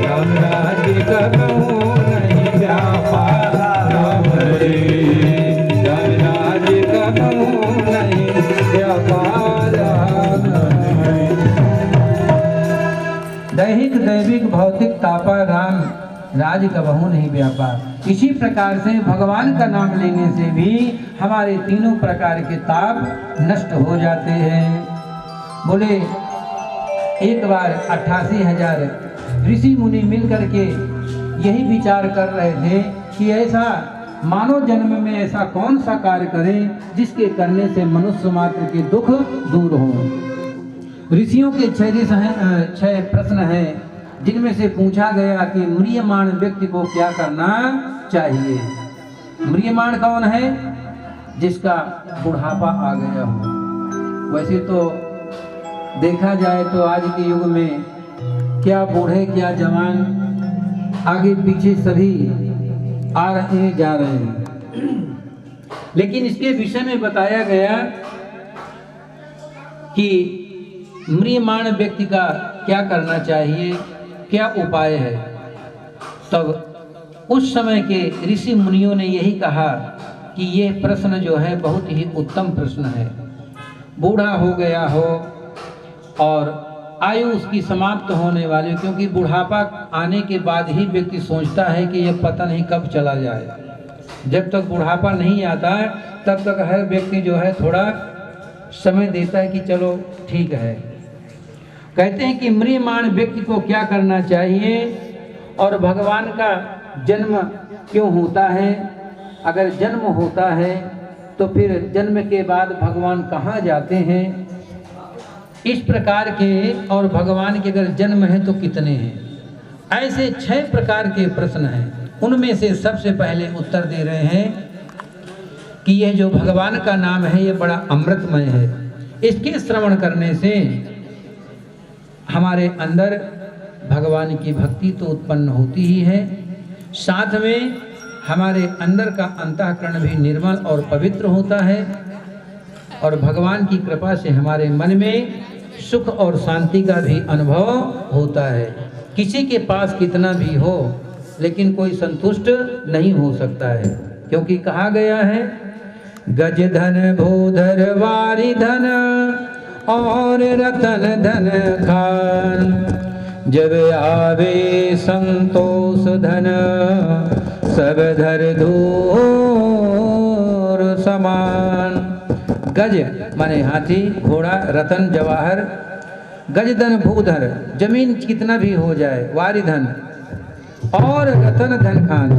राम राज का बहु नहीं व्यापा राम हरे, राम राज का बहु नहीं व्यापा राम हरे। दैहिक, दैविक, भौतिक तापा राम राज का बहु नहीं व्यापार। इसी प्रकार से भगवान का नाम लेने से भी हमारे तीनों प्रकार के ताप नष्ट हो जाते हैं। बोले एक बार 88,000 ऋषि मुनि मिल करके यही विचार कर रहे थे कि ऐसा मानव जन्म में ऐसा कौन सा कार्य करें जिसके करने से मनुष्य मात्र के दुख दूर हों। ऋषियों के 6 प्रश्न हैं, जिनमें से पूछा गया कि म्रियमाण व्यक्ति को क्या करना चाहिए। म्रियमाण कौन है? जिसका बुढ़ापा आ गया हो। वैसे तो देखा जाए तो आज के युग में क्या बूढ़े क्या जवान, आगे पीछे सभी आ रहे हैं जा रहे हैं। लेकिन इसके विषय में बताया गया कि म्रियमाण व्यक्ति का क्या करना चाहिए, क्या उपाय है। तब उस समय के ऋषि मुनियों ने यही कहा कि ये प्रश्न जो है बहुत ही उत्तम प्रश्न है। बूढ़ा हो गया हो और आयु उसकी समाप्त होने वाली, क्योंकि बुढ़ापा आने के बाद ही व्यक्ति सोचता है कि यह पता नहीं कब चला जाए। जब तक बुढ़ापा नहीं आता है तब तक हर व्यक्ति जो है थोड़ा समय देता है कि चलो ठीक है। कहते हैं कि म्रियमाण व्यक्ति को क्या करना चाहिए और भगवान का जन्म क्यों होता है। अगर जन्म होता है तो फिर जन्म के बाद भगवान कहाँ जाते हैं, इस प्रकार के, और भगवान के अगर जन्म है तो कितने हैं। ऐसे 6 प्रकार के प्रश्न हैं। उनमें से सबसे पहले उत्तर दे रहे हैं कि यह जो भगवान का नाम है ये बड़ा अमृतमय है। इसके श्रवण करने से हमारे अंदर भगवान की भक्ति तो उत्पन्न होती ही है, साथ में हमारे अंदर का अंतःकरण भी निर्मल और पवित्र होता है, और भगवान की कृपा से हमारे मन में सुख और शांति का भी अनुभव होता है। किसी के पास कितना भी हो लेकिन कोई संतुष्ट नहीं हो सकता है, क्योंकि कहा गया है गज धन भूधर वारी धन और रतन धन खान, जब आवे संतोष धन सब धर धूर समान। गज माने हाथी, घोड़ा, रतन, जवाहर, गजधन भूधर, जमीन कितना भी हो जाए, वारिधन और रतन धन खान,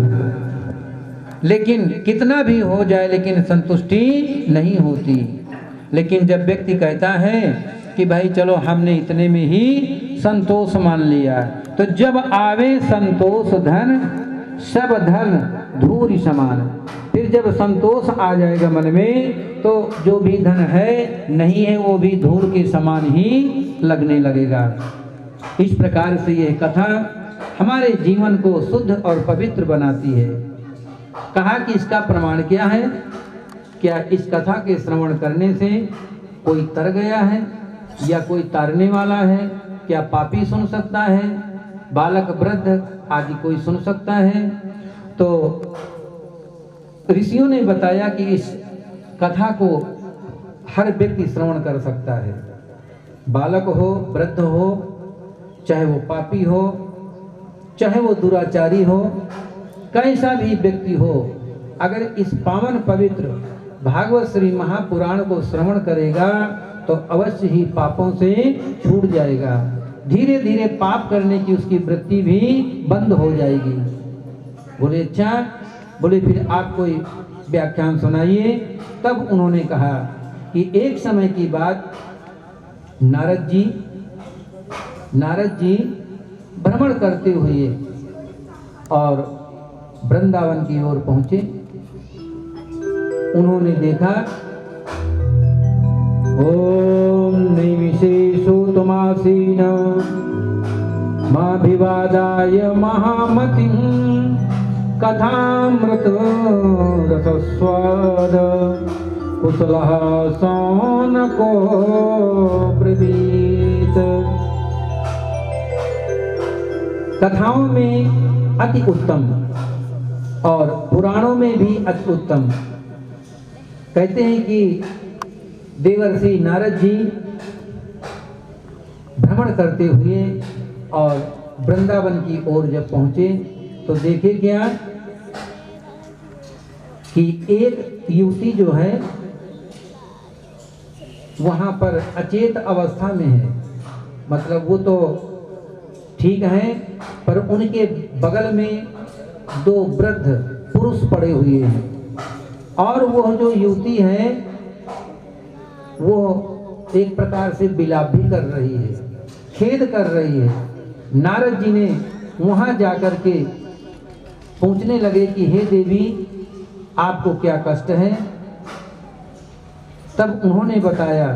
लेकिन कितना भी हो जाए लेकिन संतुष्टि नहीं होती। लेकिन जब व्यक्ति कहता है कि भाई चलो हमने इतने में ही संतोष मान लिया, तो जब आवे संतोष धन सब धन धूरी समान। फिर जब संतोष आ जाएगा मन में तो जो भी धन है नहीं है वो भी धूल के समान ही लगने लगेगा। इस प्रकार से यह कथा हमारे जीवन को शुद्ध और पवित्र बनाती है। कहा कि इसका प्रमाण क्या है? क्या इस कथा के श्रवण करने से कोई तर गया है या कोई तारने वाला है? क्या पापी सुन सकता है, बालक वृद्ध आदि कोई सुन सकता है? तो ऋषियों ने बताया कि इस कथा को हर व्यक्ति श्रवण कर सकता है, बालक हो, वृद्ध हो, चाहे वो पापी हो, चाहे वो दुराचारी हो, कैसा भी व्यक्ति हो, अगर इस पावन पवित्र भागवत श्री महापुराण को श्रवण करेगा तो अवश्य ही पापों से छूट जाएगा। धीरे धीरे पाप करने की उसकी वृत्ति भी बंद हो जाएगी। बोले अच्छा, बोले फिर आप कोई व्याख्यान सुनाइए। तब उन्होंने कहा कि एक समय की बात, नारद जी भ्रमण करते हुए और वृंदावन की ओर पहुंचे। उन्होंने देखा ओम नैमिषेषु तुमासीन माभिवादाय महामतिं कथामृत रसस्वाद कुशलः सौनको ब्रवीत। कथाओं में अति उत्तम और पुराणों में भी अति उत्तम। कहते हैं कि देवर्षि नारद जी भ्रमण करते हुए और वृंदावन की ओर जब पहुंचे तो देखे क्या कि एक युवती जो है वहां पर अचेत अवस्था में है। मतलब वो तो ठीक है, पर उनके बगल में दो वृद्ध पुरुष पड़े हुए हैं और वो जो युवती है वो एक प्रकार से विलाप भी कर रही है, खेद कर रही है। नारद जी ने वहां जाकर के पूछने लगे कि हे देवी, आपको क्या कष्ट है? तब उन्होंने बताया,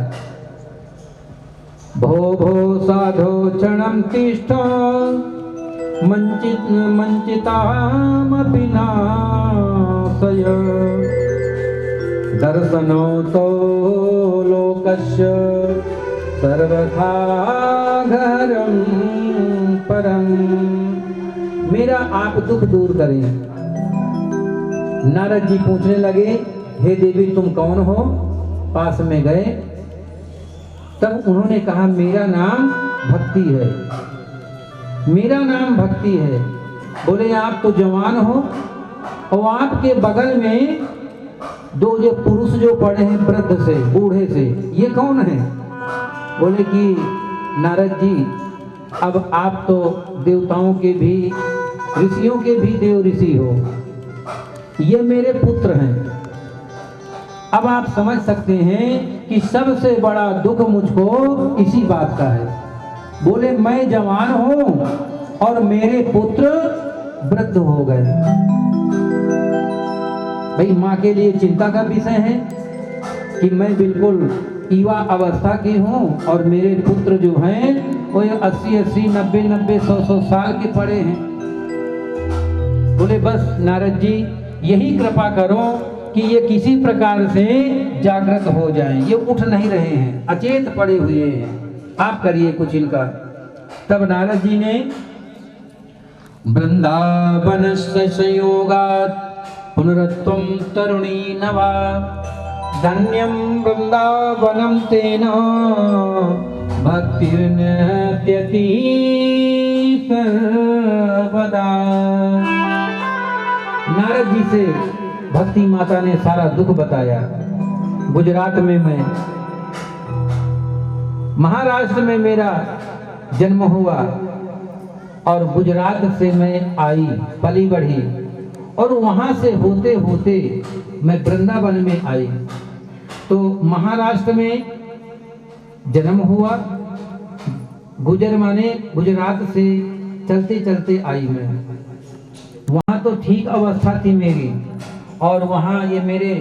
भो भो साधो क्षणं तिष्ठ मंचितामपि नाशय दर्शनो तो लोकस्य सर्वथा घरं परं। मेरा आप दुख दूर करें। नारद जी पूछने लगे, हे देवी तुम कौन हो? पास में गए, तब उन्होंने कहा मेरा नाम भक्ति है, मेरा नाम भक्ति है। बोले आप तो जवान हो और आपके बगल में दो जो पुरुष जो पड़े हैं वृद्ध से, बूढ़े से, ये कौन है? बोले कि नारद जी, अब आप तो देवताओं के भी, ऋषियों के भी देव ऋषि हो, ये मेरे पुत्र हैं। अब आप समझ सकते हैं कि सबसे बड़ा दुख मुझको इसी बात का है। बोले मैं जवान हूं और मेरे पुत्र वृद्ध हो गए। भाई माँ के लिए चिंता का विषय है कि मैं बिल्कुल युवा अवस्था की हूँ और मेरे पुत्र जो हैं वो 80-80, 90-90, 100-100 साल के पड़े हैं। बोले बस नारद जी यही कृपा करो कि ये किसी प्रकार से जागृत हो जाएं। ये उठ नहीं रहे हैं, अचेत पड़े हुए हैं, आप करिए कुछ इनका। तब नारद जी ने वृंदावन संयोगात् पुनरुत्तम तरुणी नवा धन्यं वृंदावनं तेन भक्तिर्नत्यति सर्वदा। नारद जी से भक्ति माता ने सारा दुख बताया। गुजरात में मैं, महाराष्ट्र में मेरा जन्म हुआ और गुजरात से मैं आई, पली बढ़ी, और वहां से होते होते मैं वृंदावन में आई। तो महाराष्ट्र में जन्म हुआ, गुजर माने गुजरात से चलते चलते आई मैं। वहाँ तो ठीक अवस्था थी मेरी, और वहाँ ये मेरे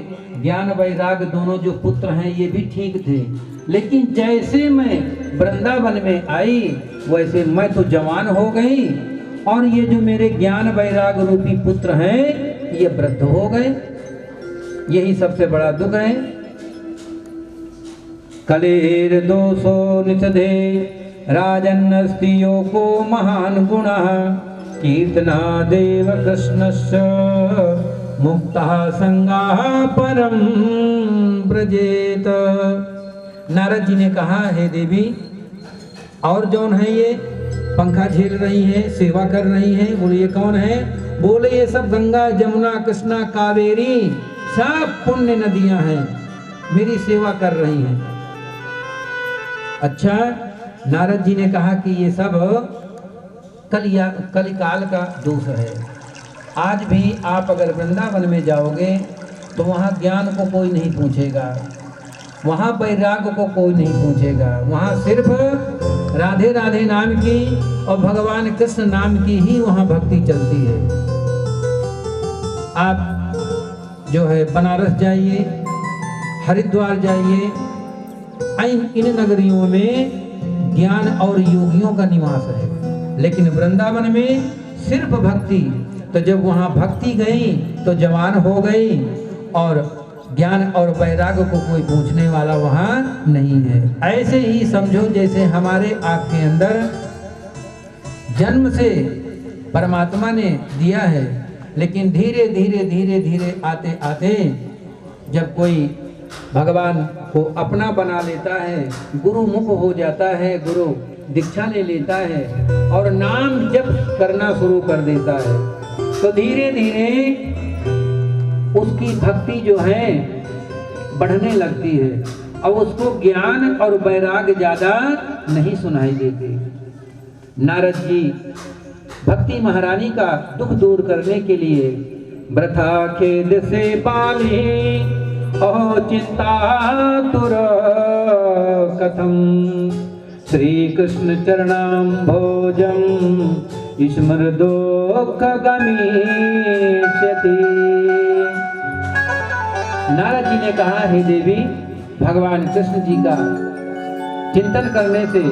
ज्ञान वैराग दोनों जो पुत्र हैं ये भी ठीक थे। लेकिन जैसे मैं वृंदावन में आई वैसे मैं तो जवान हो गई, और ये जो मेरे ज्ञान वैराग रूपी पुत्र हैं ये वृद्ध हो गए। यही सबसे बड़ा दुख है। कलेर दोषो निषधे राजन्नस्तियो को महान गुणः कीर्तना देव कृष्णस्य मुक्तः संगाः परम ब्रजेत। नारद जी ने कहा, हे देवी, और जौन है ये पंखा झेल रही है, सेवा कर रही है, बोले ये कौन है? बोले ये सब गंगा जमुना कृष्णा कावेरी सब पुण्य नदियां हैं, मेरी सेवा कर रही हैं। अच्छा, नारद जी ने कहा कि ये सब कलिकाल का दोष है। आज भी आप अगर वृंदावन में जाओगे तो वहाँ ज्ञान को कोई नहीं पूछेगा, वहाँ वैराग को कोई नहीं पूछेगा, वहाँ सिर्फ राधे राधे नाम की और भगवान कृष्ण नाम की ही वहाँ भक्ति चलती है। आप जो है बनारस जाइए, हरिद्वार जाइए, इन नगरियों में ज्ञान और योगियों का निवास है, लेकिन वृंदावन में सिर्फ भक्ति। तो जब वहाँ भक्ति गई तो जवान हो गई, और ज्ञान और वैराग को कोई पूछने वाला वहाँ नहीं है। ऐसे ही समझो जैसे हमारे आपके अंदर जन्म से परमात्मा ने दिया है, लेकिन धीरे धीरे धीरे धीरे आते आते जब कोई भगवान को अपना बना लेता है, गुरु मुख हो जाता है, गुरु दीक्षा ले लेता है और नाम जप करना शुरू कर देता है, तो धीरे धीरे उसकी भक्ति जो है बढ़ने लगती है, और उसको ज्ञान और वैराग ज्यादा नहीं सुनाई देते। नारद जी भक्ति महारानी का दुख दूर करने के लिए वृथा खेद से पाली ओ चिंता तुर कथम श्री कृष्ण चरणाम भोजम स्मृदोख गमीष्यति। नारद जी ने कहा, हे देवी, भगवान कृष्ण जी का चिंतन करने से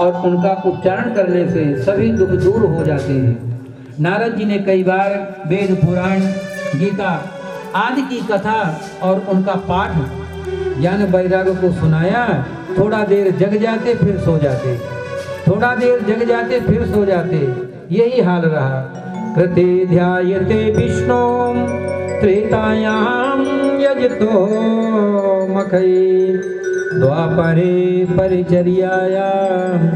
और उनका उच्चारण करने से सभी दुख दूर हो जाते हैं। नारद जी ने कई बार वेद पुराण गीता आदि की कथा और उनका पाठ ज्ञान वैराग को सुनाया। थोड़ा देर जग जाते फिर सो जाते, थोड़ा देर जग जाते फिर सो जाते, यही हाल रहा। कृते ध्यायते विष्णु त्रेतायाम यजतो मखै द्वापरे परिचर्यायाम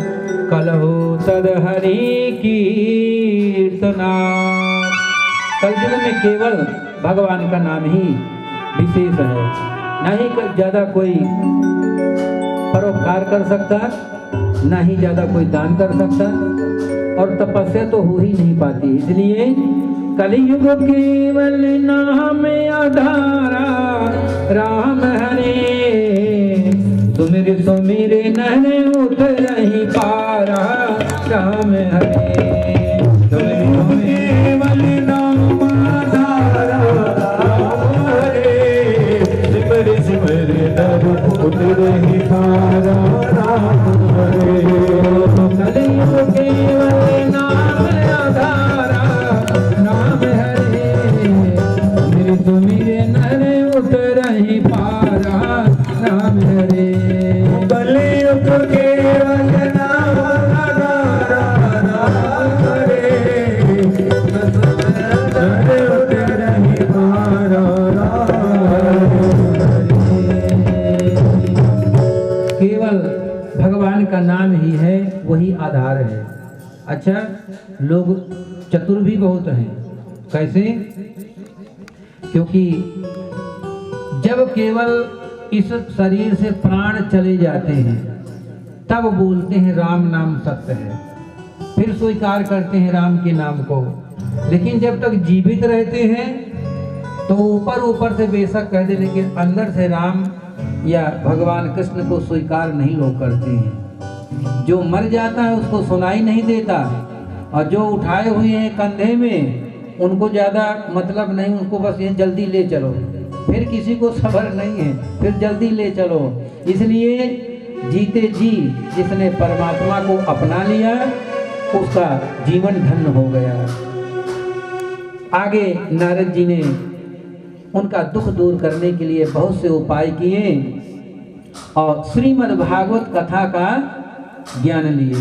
कलहो तदहरि कीर्तना। कलयुग में केवल भगवान का नाम ही विशेष है, नहीं ज्यादा कोई परोपकार कर सकता, ना ही ज्यादा कोई दान कर सकता, और तपस्या तो हो ही नहीं पाती। इसलिए कलियुग केवल नाम आधारा राम हरे, तुमरे सुमिरे नहरे उतरहि पारा राम हरे। तुमरे केवल नाम आधारा राम हरे, सिमर सिमर नर उतरहि पारा राम हरे। कलियुग केवल नाम आधारा राम हरे, तुमरे नरे उतरहि पारा राम हरे। कलियुग केवल नाम आधारा राम हरे, नरे उतरहि पारा राम हरे। केवल भगवान का नाम ही है, वही आधार है। अच्छा, लोग चतुर भी बहुत हैं। कैसे? क्योंकि जब केवल इस शरीर से प्राण चले जाते हैं तब बोलते हैं राम नाम सत्य है, फिर स्वीकार करते हैं राम के नाम को। लेकिन जब तक जीवित रहते हैं तो ऊपर ऊपर से बेशक कह दे, लेकिन अंदर से राम या भगवान कृष्ण को स्वीकार नहीं लोग करते हैं। जो मर जाता है उसको सुनाई नहीं देता, और जो उठाए हुए हैं कंधे में उनको ज़्यादा मतलब नहीं, उनको बस ये जल्दी ले चलो, फिर किसी को सब्र नहीं है, फिर जल्दी ले चलो। इसलिए जीते जी जिसने परमात्मा को अपना लिया उसका जीवन धन्य हो गया। आगे नारद जी ने उनका दुख दूर करने के लिए बहुत से उपाय किए और श्रीमद् भागवत कथा का ज्ञान लिए।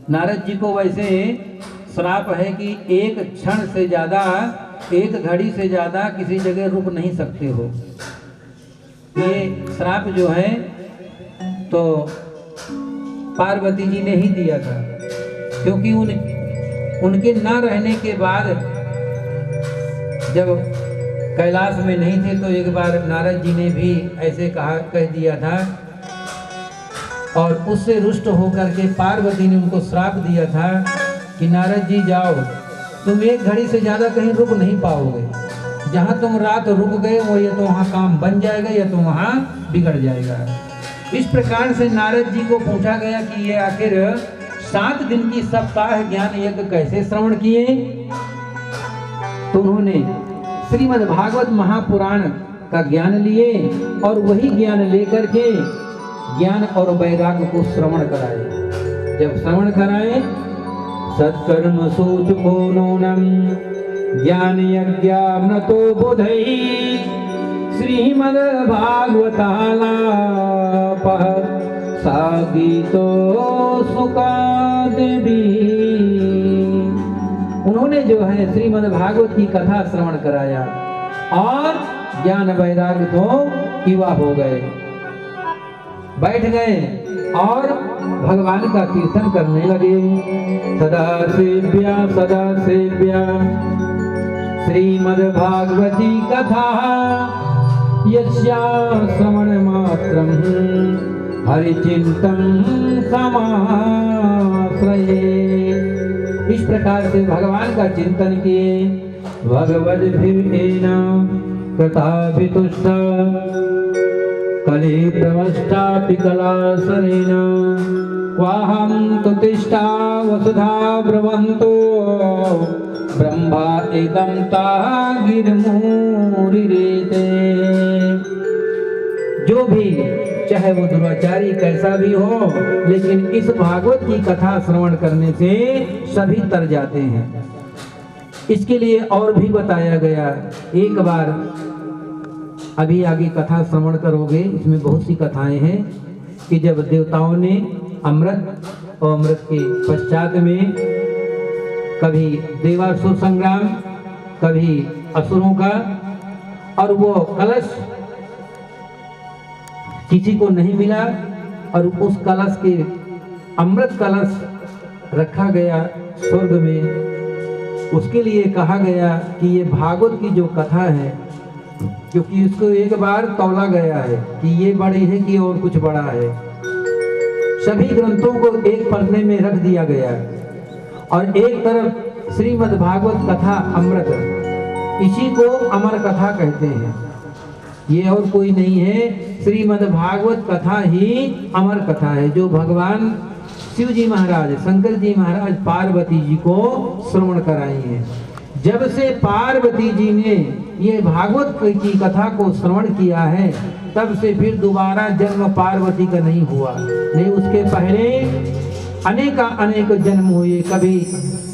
नारद जी को वैसे श्राप है कि एक क्षण से ज़्यादा, एक घड़ी से ज़्यादा किसी जगह रुक नहीं सकते हो। ये श्राप जो है तो पार्वती जी ने ही दिया था, क्योंकि उनके न रहने के बाद जब कैलाश में नहीं थे तो एक बार नारद जी ने भी ऐसे कह दिया था, और उससे रुष्ट होकर के पार्वती ने उनको श्राप दिया था कि नारद जी जाओ, तुम एक घड़ी से ज़्यादा कहीं रुक नहीं पाओगे। जहाँ तुम रात रुक गए वो या तो वहाँ काम बन जाएगा या तो वहाँ बिगड़ जाएगा। इस प्रकार से नारद जी को पूछा गया कि ये आखिर 7 दिन की सप्ताह ज्ञान यज्ञ कैसे श्रवण किए। तो उन्होंने श्रीमद् भागवत महापुराण का ज्ञान लिए और वही ज्ञान लेकर के ज्ञान और वैराग्य को श्रवण कराए। जब श्रवण कराए सत्कर्म सूचको नूनम ज्ञान यज्ञामृतो बुधै श्रीमद् भागवतालापः सागीतो सुकादेवी। उन्होंने जो है श्रीमद् भागवत की कथा श्रवण कराया और ज्ञान वैराग्य तो युवा हो गए, बैठ गए और भगवान का कीर्तन करने लगे। सदा सेव्या श्रीमद् भागवती कथा यस्या श्रवण मात्रं हरिचिंतन समाश्रये। इस प्रकार से भगवान का चिंतन किए। भगवद्भिर्न कृताभितुष्टा कले प्रवष्टापि कलासरेण क्वाहं तुतिष्ठा वसुधा ब्रवन्तो ब्रह्मा एकदं तागिरमूरिरेते। जो भी चाहे वो दुराचारी कैसा भी हो, लेकिन इस भागवत की कथा श्रवण करने से सभी तर जाते हैं। इसके लिए और भी बताया गया। एक बार अभी आगे कथा श्रवण करोगे, इसमें बहुत सी कथाएं हैं कि जब देवताओं ने अमृत और अमृत के पश्चात में कभी देवासुर संग्राम, कभी असुरों का, और वो कलश किसी को नहीं मिला और उस कलश के अमृत कलश रखा गया स्वर्ग में। उसके लिए कहा गया कि ये भागवत की जो कथा है, क्योंकि इसको एक बार तौला गया है कि ये बड़ी है कि और कुछ बड़ा है, सभी ग्रंथों को एक पन्ने में रख दिया गया और एक तरफ श्रीमद् भागवत कथा अमृत, इसी को अमर कथा कहते हैं। ये और कोई नहीं है, श्रीमद् भागवत कथा ही अमर कथा है, जो भगवान शिव जी महाराज, शंकर जी महाराज पार्वती जी को श्रवण कराई है। जब से पार्वती जी ने ये भागवत की कथा को श्रवण किया है, तब से फिर दोबारा जन्म पार्वती का नहीं हुआ। नहीं, उसके पहले अनेक जन्म हुए, कभी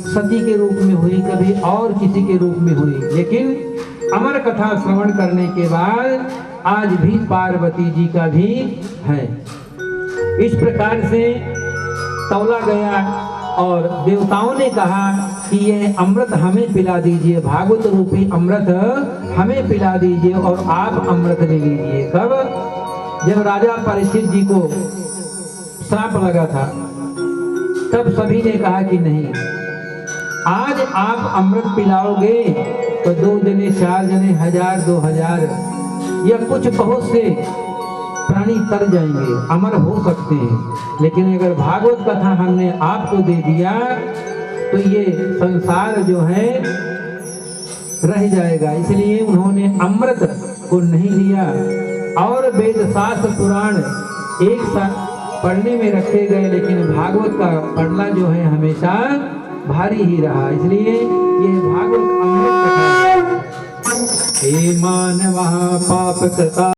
सती के रूप में हुई, कभी और किसी के रूप में हुई, लेकिन अमर कथा श्रवण करने के बाद आज भी पार्वती जी का भी है। इस प्रकार से तौला गया और देवताओं ने कहा कि यह अमृत हमें पिला दीजिए, भागवत रूपी अमृत हमें पिला दीजिए और आप अमृत ले लीजिए। कब? जब राजा परीक्षित जी को श्राप लगा था, तब सभी ने कहा कि नहीं, आज आप अमृत पिलाओगे तो 2 जने 4 जने 1000 2000 या कुछ बहुत से प्राणी तर जाएंगे, अमर हो सकते हैं। लेकिन अगर भागवत कथा हमने आपको दे दिया तो ये संसार जो है रह जाएगा। इसलिए उन्होंने अमृत को नहीं लिया और वेद शास्त्र पुराण एक साथ पढ़ने में रखे गए, लेकिन भागवत का पढ़ना जो है हमेशा भारी ही रहा। इसलिए ये भागवत अमृत कथा है। हे मानव पाप कृता